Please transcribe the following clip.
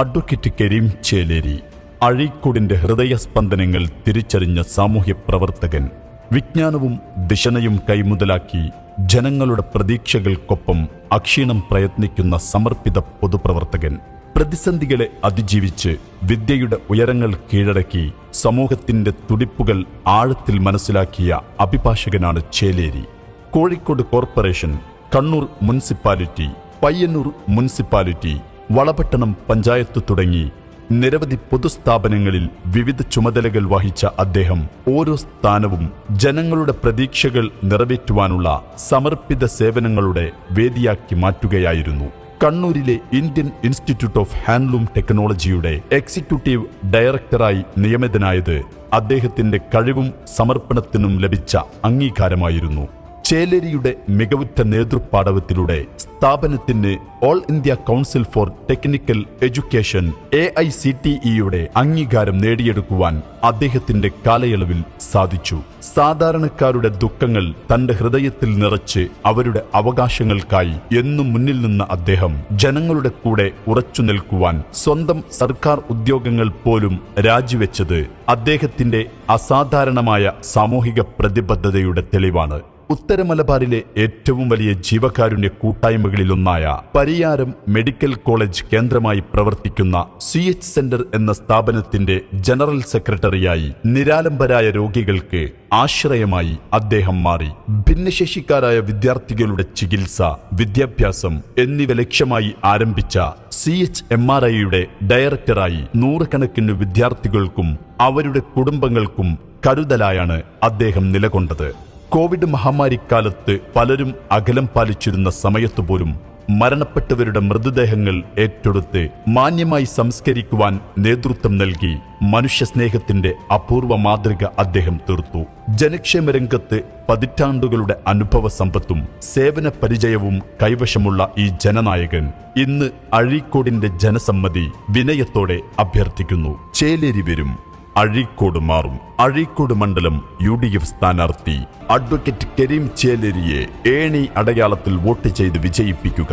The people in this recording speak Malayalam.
അഡ്വക്കേറ്റ് കരീം ചേലേരി, അഴീക്കോടിന്റെ ഹൃദയസ്പന്ദനങ്ങൾ തിരിച്ചറിഞ്ഞ സാമൂഹ്യ പ്രവർത്തകൻ. വിജ്ഞാനവും ദിശനയും കൈമുതലാക്കി ജനങ്ങളുടെ പ്രതീക്ഷകൾക്കൊപ്പം അക്ഷീണം പ്രയത്നിക്കുന്ന സമർപ്പിത പൊതുപ്രവർത്തകൻ. പ്രതിസന്ധികളെ അതിജീവിച്ച് വിദ്യയുടെ ഉയരങ്ങൾ കീഴടക്കി സമൂഹത്തിന്റെ തുടിപ്പുകൾ ആഴത്തിൽ മനസ്സിലാക്കിയ അഭിഭാഷകനാണ് Cheleri. Kozhikode corporation, Kannur municipality, Payyanur municipality, Valapattanam panchayat തുടങ്ങി നിരവധി പൊതുസ്ഥാപനങ്ങളിൽ വിവിധ ചുമതലകൾ വഹിച്ച അദ്ദേഹം ഓരോ സ്ഥാനവും ജനങ്ങളുടെ പ്രതീക്ഷകൾ നിറവേറ്റുവാനുള്ള സമർപ്പിത സേവനങ്ങളുടെ വേദിയാക്കി മാറ്റുകയായിരുന്നു. കണ്ണൂരിലെ ഇന്ത്യൻ ഇൻസ്റ്റിറ്റ്യൂട്ട് ഓഫ് ഹാൻഡ്ലൂം ടെക്നോളജിയുടെ എക്സിക്യൂട്ടീവ് ഡയറക്ടറായി നിയമിതനായത് അദ്ദേഹത്തിന്റെ കഴിവും സമർപ്പണത്തിനും ലഭിച്ച അംഗീകാരമായിരുന്നു. ചേലേരിയുടെ മികവുറ്റ നേതൃപാടവത്തിലൂടെ സ്ഥാപനത്തിന് all India council for technical education AICTEയുടെ അംഗീകാരം നേടിയെടുക്കുവാൻ അദ്ദേഹത്തിന്റെ കാലയളവിൽ സാധിച്ചു. സാധാരണക്കാരുടെ ദുഃഖങ്ങൾ തന്റെ ഹൃദയത്തിൽ നിറച്ച് അവരുടെ അവകാശങ്ങൾക്കായി എന്നും മുന്നിൽ നിന്ന അദ്ദേഹം ജനങ്ങളുടെ കൂടെ ഉറച്ചു നിൽക്കുവാൻ സ്വന്തം സർക്കാർ ഉദ്യോഗങ്ങൾ പോലും രാജിവെച്ചത് അദ്ദേഹത്തിന്റെ അസാധാരണമായ സാമൂഹിക പ്രതിബദ്ധതയുടെ തെളിവാണ്. ഉത്തര മലബാറിലെ ഏറ്റവും വലിയ ജീവകാരുണ്യ കൂട്ടായ്മകളിലൊന്നായ പരിയാരം മെഡിക്കൽ കോളേജ് കേന്ദ്രമായി പ്രവർത്തിക്കുന്ന CH സെന്റർ എന്ന സ്ഥാപനത്തിന്റെ ജനറൽ സെക്രട്ടറിയായി നിരാലംബരായ രോഗികൾക്ക് ആശ്രയമായി അദ്ദേഹം മാറി. ഭിന്നശേഷിക്കാരായ വിദ്യാർത്ഥികളുടെ ചികിത്സ, വിദ്യാഭ്യാസം എന്നിവ ലക്ഷ്യമായി ആരംഭിച്ച CHMRIയുടെ ഡയറക്ടറായി നൂറുകണക്കിന് വിദ്യാർത്ഥികൾക്കും അവരുടെ കുടുംബങ്ങൾക്കും കരുതലായാണ് അദ്ദേഹം നിലകൊണ്ടത്. കോവിഡ് മഹാമാരിക്കാലത്ത് പലരും അകലം പാലിച്ചിരുന്ന സമയത്തുപോലും മരണപ്പെട്ടവരുടെ മൃതദേഹങ്ങൾ ഏറ്റെടുത്ത് മാന്യമായി സംസ്കരിക്കുവാൻ നേതൃത്വം നൽകി മനുഷ്യസ്നേഹത്തിന്റെ അപൂർവ മാതൃക അദ്ദേഹം തീർത്തു. ജനക്ഷേമരംഗത്ത് പതിറ്റാണ്ടുകളുടെ അനുഭവ സമ്പത്തും സേവന പരിചയവും കൈവശമുള്ള ഈ ജനനായകൻ ഇന്ന് അഴീക്കോടിന്റെ ജനസമ്മതി വിനയത്തോടെ അഭ്യർത്ഥിക്കുന്നു. ചേലേരി വരും, അഴീക്കോട് മാറും. അഴീക്കോട് മണ്ഡലം UDF സ്ഥാനാർത്ഥി അഡ്വക്കേറ്റ് കരീം ചേലേരിയെ ഏണി അടയാളത്തിൽ വോട്ട് ചെയ്ത് വിജയിപ്പിക്കുക.